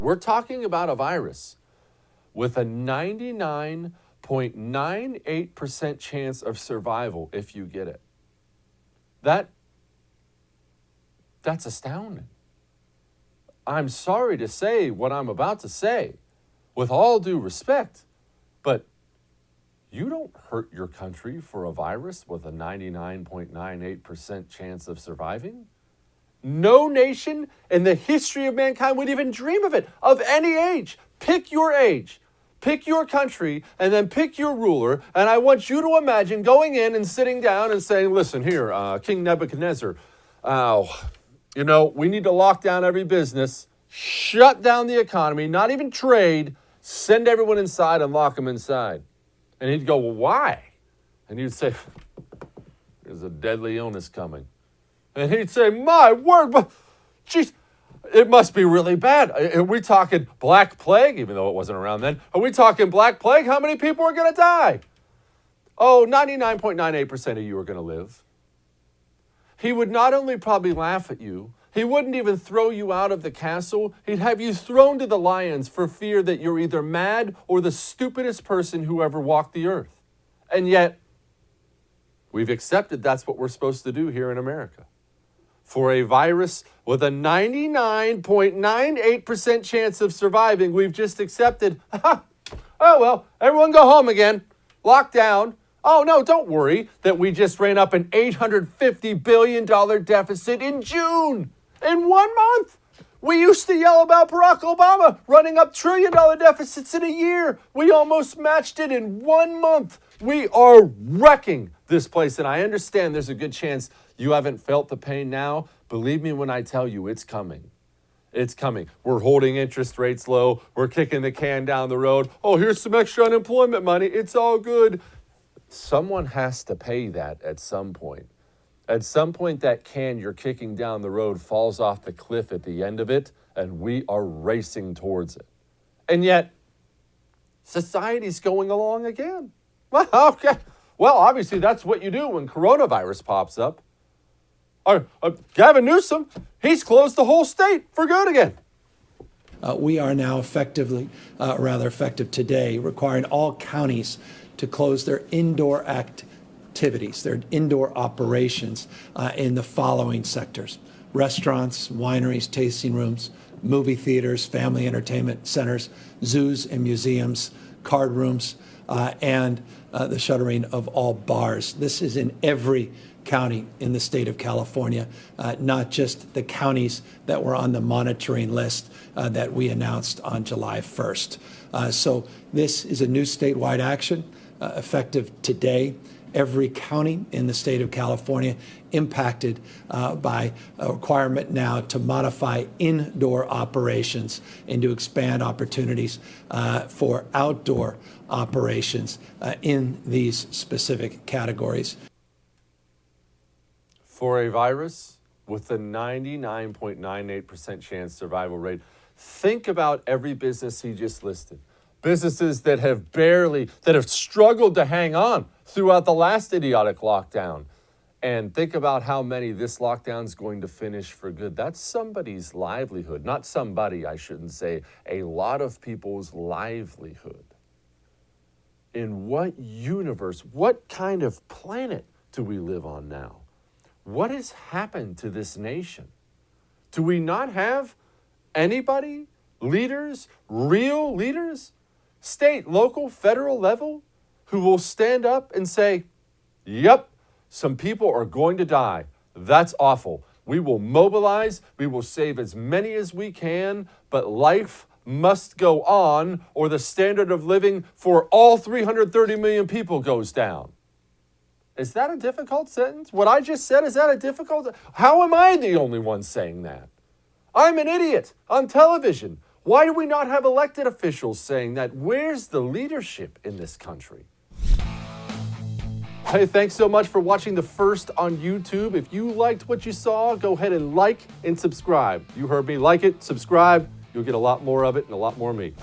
We're talking about a virus with a 99.98% chance of survival if you get it. That's astounding. I'm sorry to say what I'm about to say, with all due respect, but you don't hurt your country for a virus with a 99.98% chance of surviving. No nation in the history of mankind would even dream of it, of any age. Pick your age, pick your country, and then pick your ruler. And I want you to imagine going in and sitting down and saying, listen, here, King Nebuchadnezzar, we need to lock down every business, shut down the economy, not even trade, send everyone inside and lock them inside. And he'd go, well, why? And he'd say, there's a deadly illness coming. And he'd say, my word, but geez, it must be really bad. Are we talking Black Plague, even though it wasn't around then? Are we talking Black Plague? How many people are going to die? Oh, 99.98% of you are going to live. He would not only probably laugh at you, he wouldn't even throw you out of the castle. He'd have you thrown to the lions for fear that you're either mad or the stupidest person who ever walked the earth. And yet, we've accepted that's what we're supposed to do here in America. For a virus with a 99.98% chance of surviving, we've just accepted, oh, well, everyone go home again. Lockdown. Oh, no, don't worry that we just ran up an $850 billion deficit in June. In 1 month. We used to yell about Barack Obama running up $1 trillion deficits in a year. We almost matched it in 1 month. We are wrecking this place, and I understand there's a good chance you haven't felt the pain now. Believe me when I tell you, it's coming. It's coming. We're holding interest rates low. We're kicking the can down the road. Oh, here's some extra unemployment money. It's all good. Someone has to pay that at some point. At some point, that can you're kicking down the road falls off the cliff at the end of it, and we are racing towards it. And yet, society's going along again. Well, okay. Well, obviously, that's what you do when coronavirus pops up. Gavin Newsom, he's closed the whole state for good again. We are now effective today, requiring all counties to close their indoor activities, their indoor operations in the following sectors: restaurants, wineries, tasting rooms, movie theaters, family entertainment centers, zoos and museums, card rooms, and the shuttering of all bars. This is in every county in the state of California, not just the counties that were on the monitoring list that we announced on July 1st. So this is a new statewide action effective today. Every county in the state of California impacted by a requirement now to modify indoor operations and to expand opportunities for outdoor operations in these specific categories. For a virus with a 99.98% chance survival rate, think about every business he just listed. Businesses that have struggled to hang on throughout the last idiotic lockdown. And think about how many this lockdown's going to finish for good. That's somebody's livelihood. Not somebody, I shouldn't say. A lot of people's livelihood. In what universe, what kind of planet do we live on now? What has happened to this nation? Do we not have anybody, leaders, real leaders, state, local, federal level, who will stand up and say, yep, some people are going to die. That's awful. We will mobilize. We will save as many as we can, but life must go on, or the standard of living for all 330 million people goes down. Is that a difficult sentence? What I just said, is that a difficult? How am I the only one saying that? I'm an idiot on television. Why do we not have elected officials saying that? Where's the leadership in this country? Hey, thanks so much for watching The First on YouTube. If you liked what you saw, go ahead and like and subscribe. You heard me. Like it, subscribe. You'll get a lot more of it and a lot more of me.